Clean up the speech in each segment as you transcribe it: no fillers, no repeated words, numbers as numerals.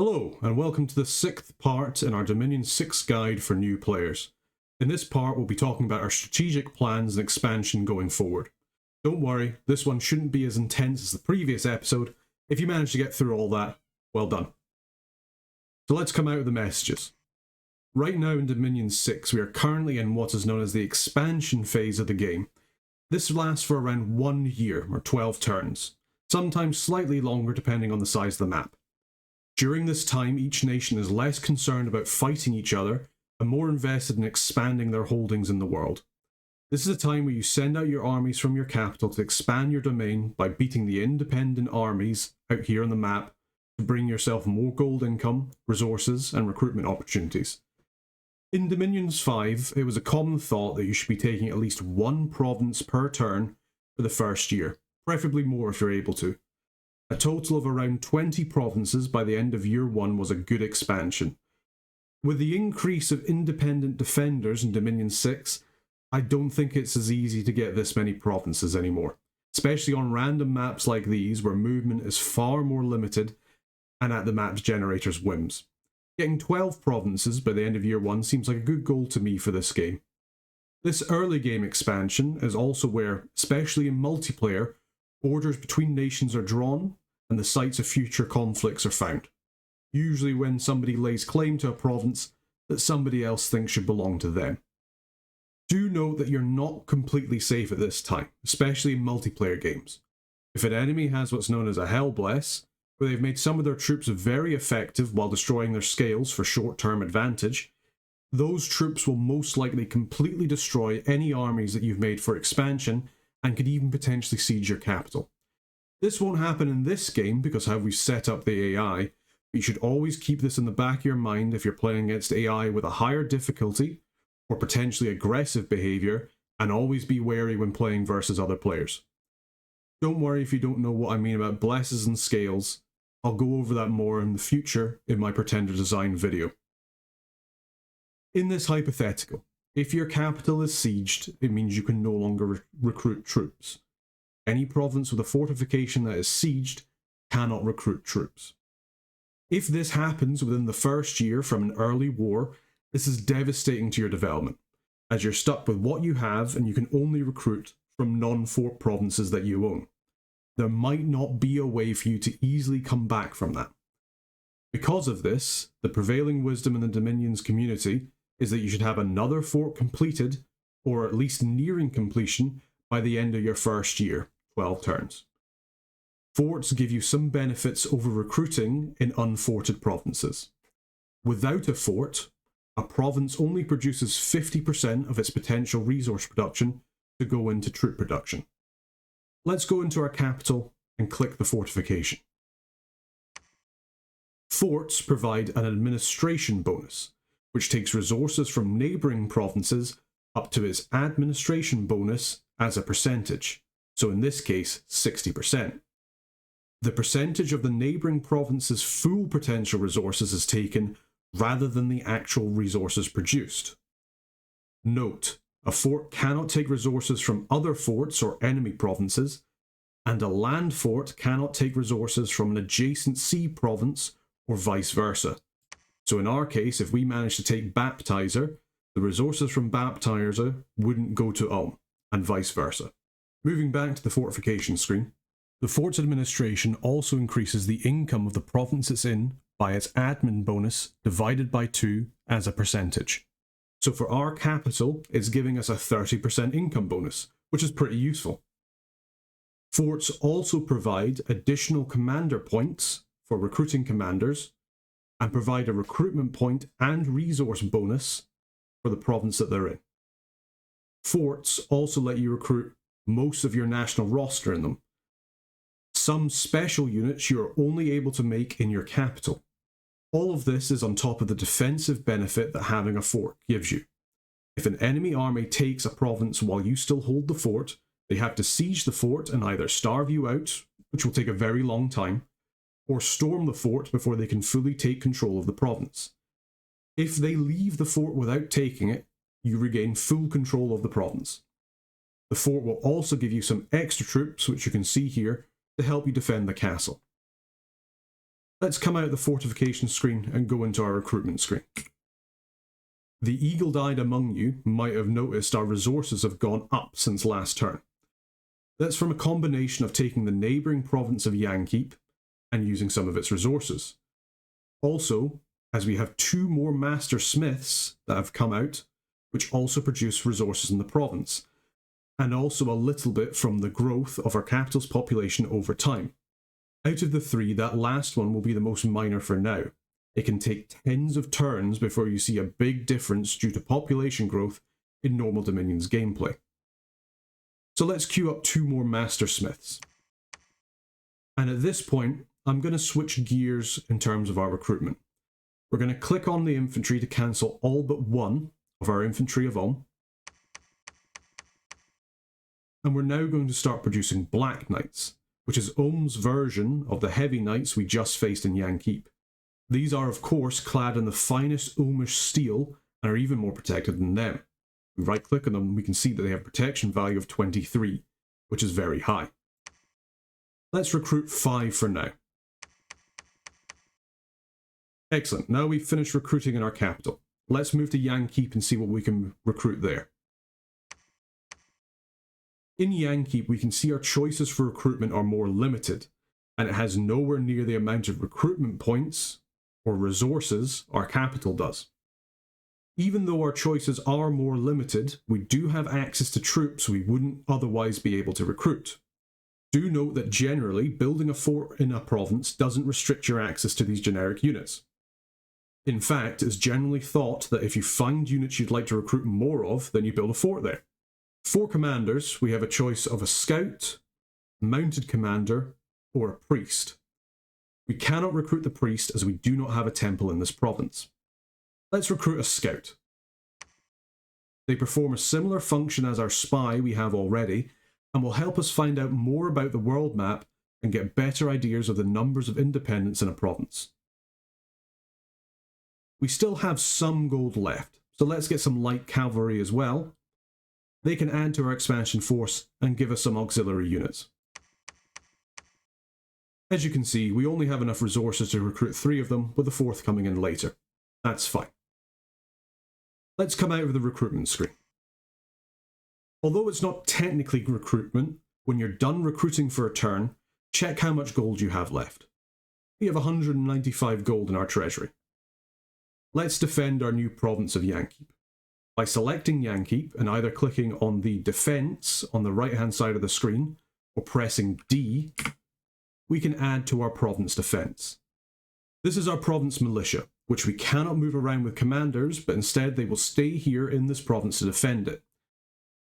Hello, and welcome to the 6th part in our Dominion 6 guide for new players. In this part, we'll be talking about our strategic plans and expansion going forward. Don't worry, this one shouldn't be as intense as the previous episode. If you managed to get through all that, well done. So let's come out with the messages. Right now in Dominion 6, we are currently in what is known as the expansion phase of the game. This lasts for around 1 year, or 12 turns, sometimes slightly longer depending on the size of the map. During this time, each nation is less concerned about fighting each other and more invested in expanding their holdings in the world. This is a time where you send out your armies from your capital to expand your domain by beating the independent armies out here on the map to bring yourself more gold income, resources, and recruitment opportunities. In Dominions 5, it was a common thought that you should be taking at least one province per turn for the first year, preferably more if you're able to. A total of around 20 provinces by the end of year 1 was a good expansion. With the increase of independent defenders in Dominion 6, I don't think it's as easy to get this many provinces anymore, especially on random maps like these where movement is far more limited and at the map's generator's whims. Getting 12 provinces by the end of year 1 seems like a good goal to me for this game. This early game expansion is also where, especially in multiplayer, borders between nations are drawn and the sites of future conflicts are found, usually when somebody lays claim to a province that somebody else thinks should belong to them. Do note that you're not completely safe at this time, especially in multiplayer games. If an enemy has what's known as a Hellbless, where they've made some of their troops very effective while destroying their scales for short-term advantage, those troops will most likely completely destroy any armies that you've made for expansion and could even potentially siege your capital. This won't happen in this game because of how we've set up the AI, but you should always keep this in the back of your mind if you're playing against AI with a higher difficulty or potentially aggressive behaviour, and always be wary when playing versus other players. Don't worry if you don't know what I mean about blesses and scales. I'll go over that more in the future in my Pretender Design video. In this hypothetical, if your capital is sieged, it means you can no longer recruit troops. Any province with a fortification that is sieged cannot recruit troops. If this happens within the first year from an early war, this is devastating to your development, as you're stuck with what you have and you can only recruit from non-fort provinces that you own. There might not be a way for you to easily come back from that. Because of this, the prevailing wisdom in the Dominions community is that you should have another fort completed, or at least nearing completion, by the end of your first year, 12 turns. Forts give you some benefits over recruiting in unforted provinces. Without a fort, a province only produces 50% of its potential resource production to go into troop production. Let's go into our capital and click the fortification. Forts provide an administration bonus, which takes resources from neighbouring provinces up to its administration bonus as a percentage, so in this case 60%. The percentage of the neighbouring province's full potential resources is taken rather than the actual resources produced. Note, a fort cannot take resources from other forts or enemy provinces, and a land fort cannot take resources from an adjacent sea province or vice versa. So in our case, if we manage to take Baptizer, the resources from Baptizer wouldn't go to Ulm, and vice versa. Moving back to the fortification screen, the fort's administration also increases the income of the province it's in by its admin bonus divided by 2 as a percentage. So for our capital, it's giving us a 30% income bonus, which is pretty useful. Forts also provide additional commander points for recruiting commanders, and provide a recruitment point and resource bonus for the province that they're in. Forts also let you recruit most of your national roster in them. Some special units you are only able to make in your capital. All of this is on top of the defensive benefit that having a fort gives you. If an enemy army takes a province while you still hold the fort, they have to siege the fort and either starve you out, which will take a very long time, or storm the fort before they can fully take control of the province. If they leave the fort without taking it, you regain full control of the province. The fort will also give you some extra troops, which you can see here, to help you defend the castle. Let's come out of the fortification screen and go into our recruitment screen. The eagle-eyed among you might have noticed our resources have gone up since last turn. That's from a combination of taking the neighbouring province of Yankeep and using some of its resources. Also, as we have 2 more master smiths that have come out, which also produce resources in the province, and also a little bit from the growth of our capital's population over time. Out of the 3, that last one will be the most minor for now. It can take tens of turns before you see a big difference due to population growth in normal Dominions gameplay. So let's queue up 2 more master smiths. And at this point, I'm going to switch gears in terms of our recruitment. We're going to click on the infantry to cancel all but 1 of our infantry of Ulm. And we're now going to start producing Black Knights, which is Ulm's version of the heavy knights we just faced in Yankeep. These are of course clad in the finest Ulmish steel and are even more protected than them. If we right click on them, we can see that they have protection value of 23, which is very high. Let's recruit 5 for now. Excellent, now we've finished recruiting in our capital. Let's move to Yankeep and see what we can recruit there. In Yankeep, we can see our choices for recruitment are more limited, and it has nowhere near the amount of recruitment points or resources our capital does. Even though our choices are more limited, we do have access to troops we wouldn't otherwise be able to recruit. Do note that generally, building a fort in a province doesn't restrict your access to these generic units. In fact, it's generally thought that if you find units you'd like to recruit more of, then you build a fort there. For commanders, we have a choice of a scout, mounted commander, or a priest. We cannot recruit the priest as we do not have a temple in this province. Let's recruit a scout. They perform a similar function as our spy we have already, and will help us find out more about the world map and get better ideas of the numbers of independents in a province. We still have some gold left, so let's get some light cavalry as well. They can add to our expansion force and give us some auxiliary units. As you can see, we only have enough resources to recruit 3 of them, with the 4th coming in later. That's fine. Let's come out of the recruitment screen. Although it's not technically recruitment, when you're done recruiting for a turn, check how much gold you have left. We have 195 gold in our treasury. Let's defend our new province of Yankeep. By selecting Yankeep and either clicking on the defense on the right hand side of the screen or pressing D, we can add to our province defense. This is our province militia, which we cannot move around with commanders, but instead they will stay here in this province to defend it.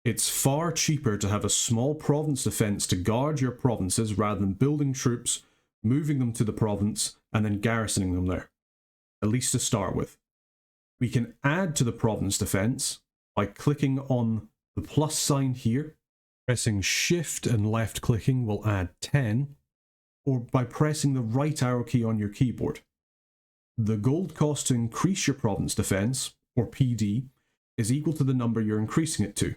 It's far cheaper to have a small province defense to guard your provinces rather than building troops, moving them to the province, and then garrisoning them there, at least to start with. We can add to the province defense by clicking on the plus sign here, pressing shift and left clicking will add 10, or by pressing the right arrow key on your keyboard. The gold cost to increase your province defense, or PD, is equal to the number you're increasing it to.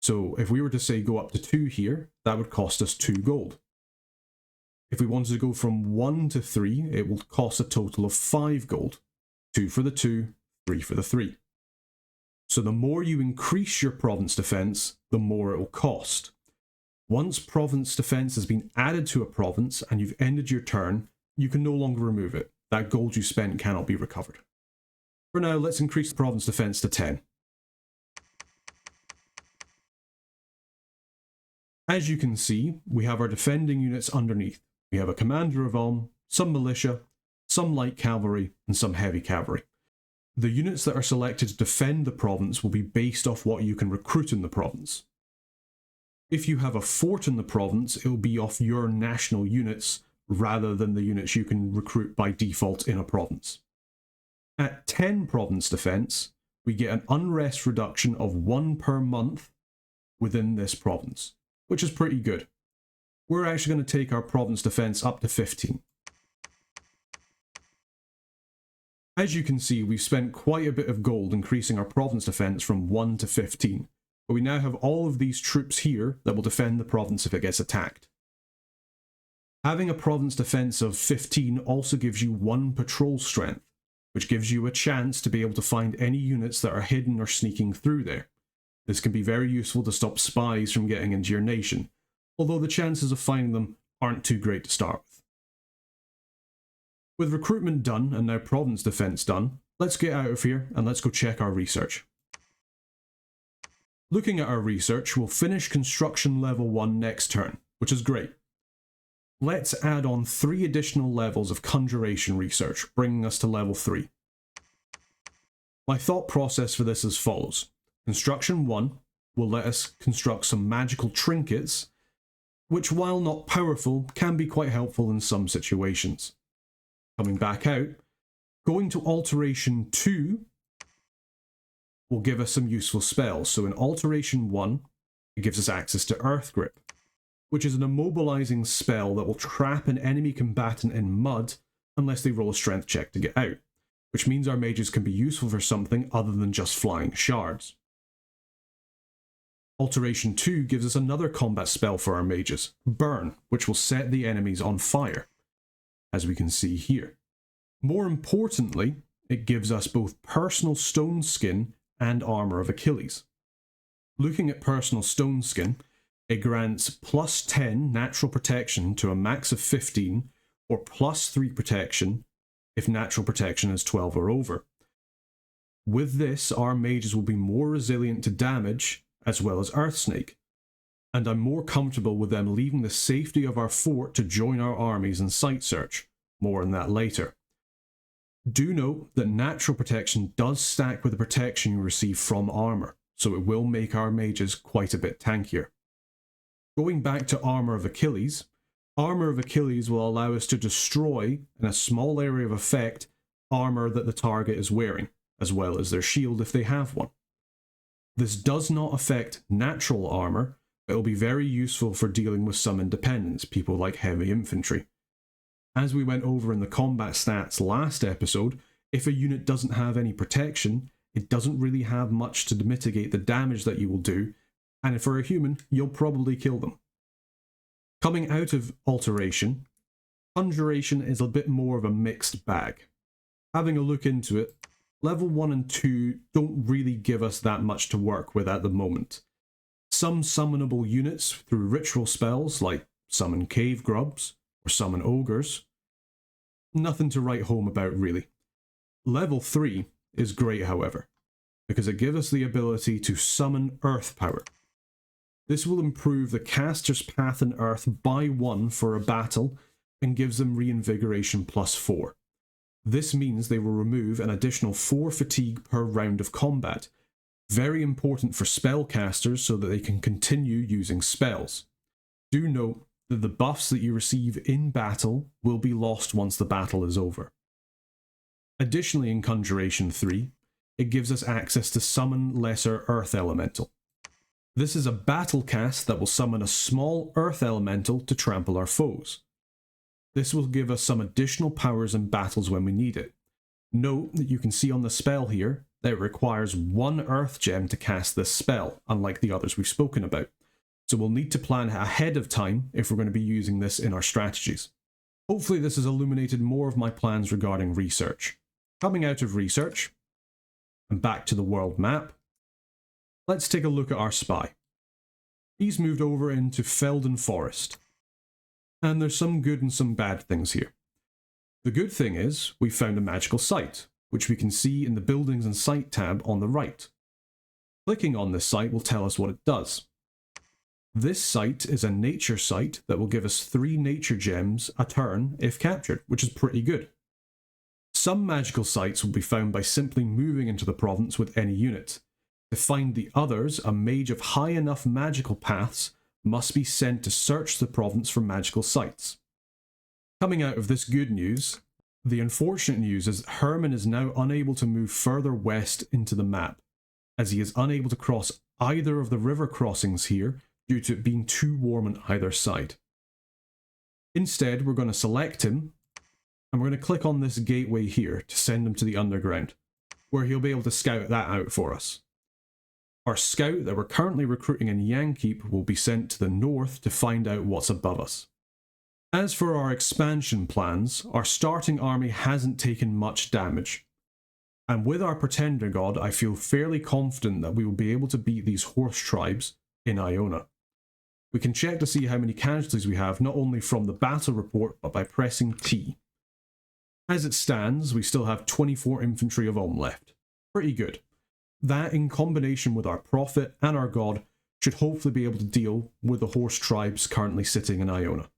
So if we were to say go up to 2 here, that would cost us 2 gold. If we wanted to go from 1 to 3, it will cost a total of 5 gold. 2 for the 2, 3 for the 3. So the more you increase your province defense, the more it will cost. Once province defense has been added to a province and you've ended your turn, you can no longer remove it. That gold you spent cannot be recovered. For now, let's increase the province defense to 10. As you can see, we have our defending units underneath. We have a commander of Ulm, some militia, some light cavalry, and some heavy cavalry. The units that are selected to defend the province will be based off what you can recruit in the province. If you have a fort in the province, it will be off your national units rather than the units you can recruit by default in a province. At 10 province defense, we get an unrest reduction of 1 per month within this province, which is pretty good. We're actually going to take our province defense up to 15. As you can see, we've spent quite a bit of gold increasing our province defense from 1 to 15, but we now have all of these troops here that will defend the province if it gets attacked. Having a province defense of 15 also gives you 1 patrol strength, which gives you a chance to be able to find any units that are hidden or sneaking through there. This can be very useful to stop spies from getting into your nation, although the chances of finding them aren't too great to start with. With recruitment done and now province defense done, let's get out of here and let's go check our research. Looking at our research, we'll finish construction level 1 next turn, which is great. Let's add on 3 additional levels of conjuration research, bringing us to level 3. My thought process for this is as follows. Construction 1 will let us construct some magical trinkets, which while not powerful, can be quite helpful in some situations. Coming back out, going to alteration 2 will give us some useful spells. So in alteration 1, it gives us access to Earth Grip, which is an immobilizing spell that will trap an enemy combatant in mud unless they roll a strength check to get out, which means our mages can be useful for something other than just flying shards. Alteration 2 gives us another combat spell for our mages, Burn, which will set the enemies on fire, as we can see here. More importantly, it gives us both personal stone skin and armour of Achilles. Looking at personal stone skin, it grants plus 10 natural protection to a max of 15, or plus 3 protection if natural protection is 12 or over. With this, our mages will be more resilient to damage, as well as Earthsnake, and I'm more comfortable with them leaving the safety of our fort to join our armies in sight search. More on that later. Do note that natural protection does stack with the protection you receive from armour, so it will make our mages quite a bit tankier. Going back to Armour of Achilles, Armour of Achilles will allow us to destroy, in a small area of effect, armour that the target is wearing, as well as their shield if they have one. This does not affect natural armour, but it will be very useful for dealing with some independents, people like heavy infantry. As we went over in the combat stats last episode, if a unit doesn't have any protection, it doesn't really have much to mitigate the damage that you will do, and if for a human, you'll probably kill them. Coming out of Alteration, Conjuration is a bit more of a mixed bag. Having a look into it, level 1 and 2 don't really give us that much to work with at the moment. Some summonable units through ritual spells like summon cave grubs or summon ogres. Nothing to write home about really. Level 3 is great however, because it gives us the ability to summon earth power. This will improve the caster's path in earth by 1 for a battle and gives them reinvigoration plus 4. This means they will remove an additional 4 fatigue per round of combat. Very important for spellcasters so that they can continue using spells. Do note that the buffs that you receive in battle will be lost once the battle is over. Additionally, in Conjuration 3, it gives us access to summon Lesser Earth Elemental. This is a battle cast that will summon a small Earth Elemental to trample our foes. This will give us some additional powers in battles when we need it. Note that you can see on the spell here that it requires 1 Earth Gem to cast this spell, unlike the others we've spoken about. So we'll need to plan ahead of time if we're going to be using this in our strategies. Hopefully this has illuminated more of my plans regarding research. Coming out of research, and back to the world map, let's take a look at our spy. He's moved over into Felden Forest. And there's some good and some bad things here. The good thing is, we found a magical site, which we can see in the Buildings and Site tab on the right. Clicking on this site will tell us what it does. This site is a nature site that will give us 3 nature gems a turn if captured, which is pretty good. Some magical sites will be found by simply moving into the province with any unit. To find the others, a mage of high enough magical paths must be sent to search the province for magical sites. Coming out of this good news, the unfortunate news is that Herman is now unable to move further west into the map, as he is unable to cross either of the river crossings here due to it being too warm on either side. Instead, we're going to select him, and we're going to click on this gateway here to send him to the underground, where he'll be able to scout that out for us. Our scout that we're currently recruiting in Yankeep will be sent to the north to find out what's above us. As for our expansion plans, our starting army hasn't taken much damage. And with our Pretender God, I feel fairly confident that we will be able to beat these horse tribes in Iona. We can check to see how many casualties we have, not only from the battle report, but by pressing T. As it stands, we still have 24 infantry of Ulm left. Pretty good. That, in combination with our prophet and our god, should hopefully be able to deal with the horse tribes currently sitting in Iona.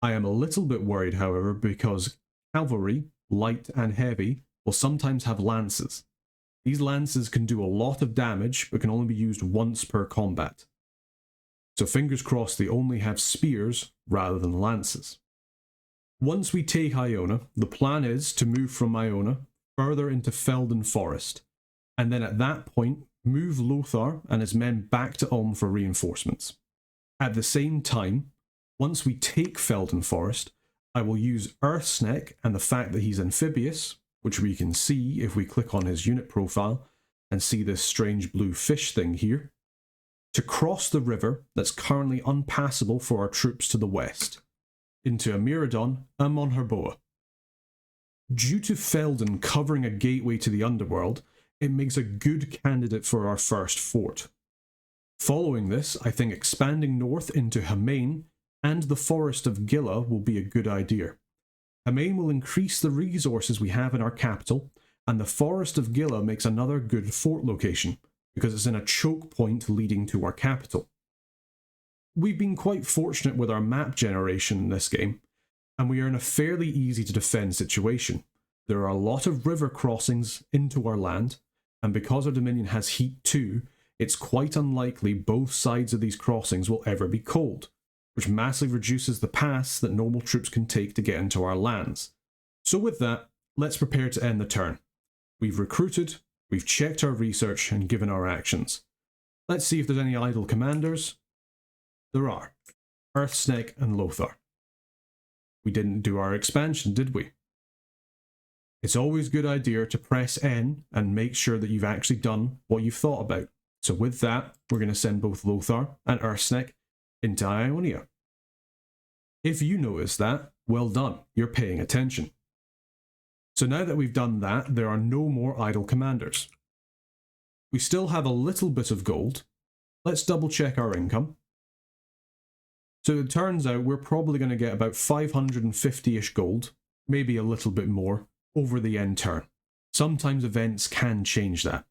I am a little bit worried, however, because cavalry, light and heavy, will sometimes have lances. These lances can do a lot of damage, but can only be used once per combat. So fingers crossed they only have spears rather than lances. Once we take Iona, the plan is to move from Iona further into Felden Forest, and then at that point move Lothar and his men back to Ulm for reinforcements. At the same time, once we take Felden Forest, I will use Earthsneck and the fact that he's amphibious, which we can see if we click on his unit profile and see this strange blue fish thing here, to cross the river that's currently unpassable for our troops to the west, into Amiradon and Monherboa. Due to Felden covering a gateway to the underworld, it makes a good candidate for our first fort. Following this, I think expanding north into Hamain and the Forest of Gila will be a good idea. Hamain will increase the resources we have in our capital, and the Forest of Gila makes another good fort location, because it's in a choke point leading to our capital. We've been quite fortunate with our map generation in this game, and we are in a fairly easy to defend situation. There are a lot of river crossings into our land, and because our Dominion has Heat 2, it's quite unlikely both sides of these crossings will ever be cold, which massively reduces the paths that normal troops can take to get into our lands. So with that, let's prepare to end the turn. We've recruited, we've checked our research and given our actions. Let's see if there's any idle commanders. There are. Earthsnake and Lothar. We didn't do our expansion, did we? It's always a good idea to press N and make sure that you've actually done what you've thought about. So with that, we're going to send both Lothar and Earthsnake into Ionia. If you notice that, well done, you're paying attention. So now that we've done that, there are no more idle commanders. We still have a little bit of gold. Let's double check our income. So it turns out we're probably going to get about 550-ish gold, maybe a little bit more, over the end turn. Sometimes events can change that.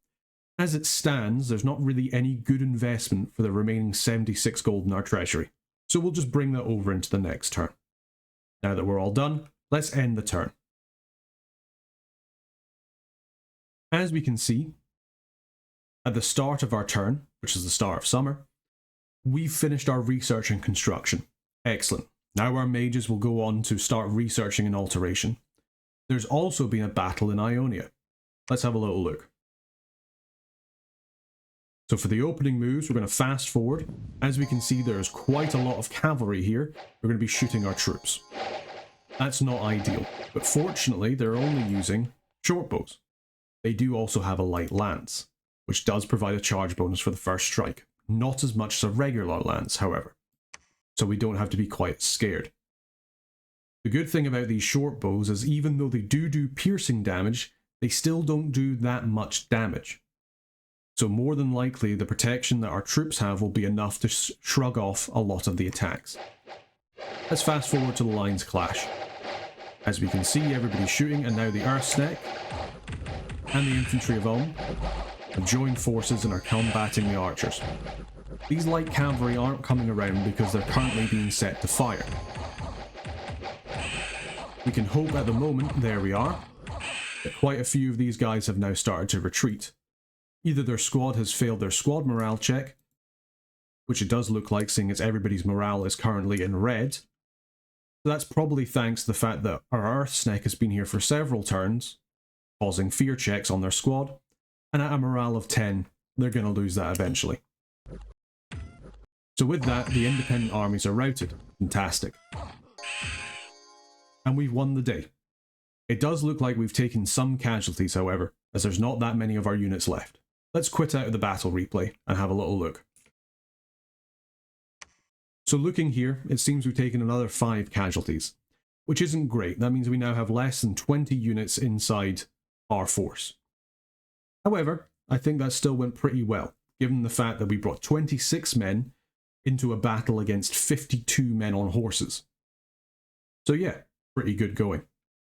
As it stands, there's not really any good investment for the remaining 76 gold in our treasury, so we'll just bring that over into the next turn. Now that we're all done, let's end the turn. As we can see, at the start of our turn, which is the start of summer, we've finished our research and construction. Excellent. Now our mages will go on to start researching and alteration. There's also been a battle in Ionia. Let's have a little look. So for the opening moves, we're going to fast forward. As we can see, there's quite a lot of cavalry here. We're going to be shooting our troops. That's not ideal, but fortunately they're only using short bows. They do also have a light lance, which does provide a charge bonus for the first strike. Not as much as a regular lance, however. So we don't have to be quite scared. The good thing about these short bows is even though they do piercing damage, they still don't do that much damage. So more than likely, the protection that our troops have will be enough to shrug off a lot of the attacks. Let's fast forward to the lines clash. As we can see, everybody's shooting, and now the Earthsneck and the infantry of Ulm have joined forces and are combating the archers. These light cavalry aren't coming around because they're currently being set to fire. We can hope at the moment, there we are, that quite a few of these guys have now started to retreat. Either their squad has failed their squad morale check, which it does look like, seeing as everybody's morale is currently in red. So that's probably thanks to the fact that our Earthsnake has been here for several turns, causing fear checks on their squad, and at a morale of 10, they're going to lose that eventually. So with that, the independent armies are routed. Fantastic. And we've won the day. It does look like we've taken some casualties, however, as there's not that many of our units left. Let's quit out of the battle replay and have a little look. So looking here, it seems we've taken another 5 casualties, which isn't great. That means we now have less than 20 units inside our force. However, I think that still went pretty well, given the fact that we brought 26 men into a battle against 52 men on horses. So yeah, pretty good going.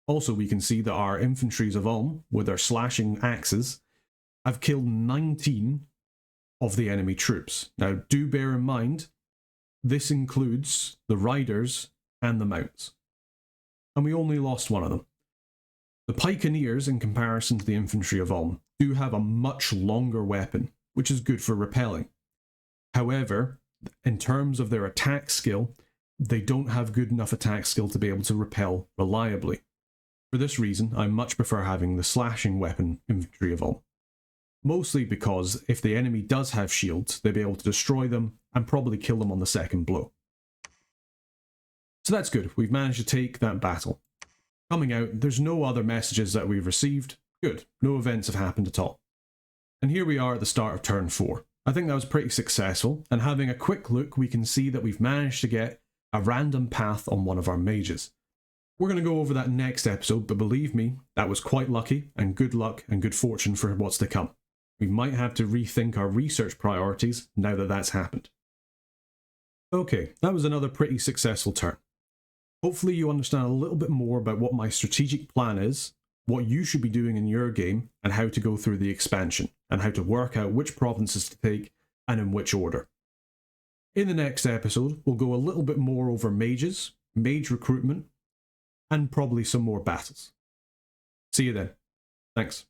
Also, we can see that our infantries of Ulm, with their slashing axes, have killed 19 of the enemy troops. Now, do bear in mind, this includes the riders and the mounts. And we only lost one of them. The pikeneers, in comparison to the infantry of Ulm, do have a much longer weapon, which is good for repelling. However, in terms of their attack skill, they don't have good enough attack skill to be able to repel reliably. For this reason, I much prefer having the slashing weapon infantry of Ulm. Mostly because if the enemy does have shields, they'll be able to destroy them and probably kill them on the second blow. So that's good, we've managed to take that battle. Coming out, there's no other messages that we've received. Good, no events have happened at all. And here we are at the start of turn 4. I think that was pretty successful, and having a quick look, we can see that we've managed to get a random path on one of our mages. We're going to go over that next episode, but believe me, that was quite lucky, and good luck and good fortune for what's to come. We might have to rethink our research priorities now that that's happened. Okay, that was another pretty successful turn. Hopefully you understand a little bit more about what my strategic plan is, what you should be doing in your game, and how to go through the expansion, and how to work out which provinces to take and in which order. In the next episode, we'll go a little bit more over mages, mage recruitment, and probably some more battles. See you then. Thanks.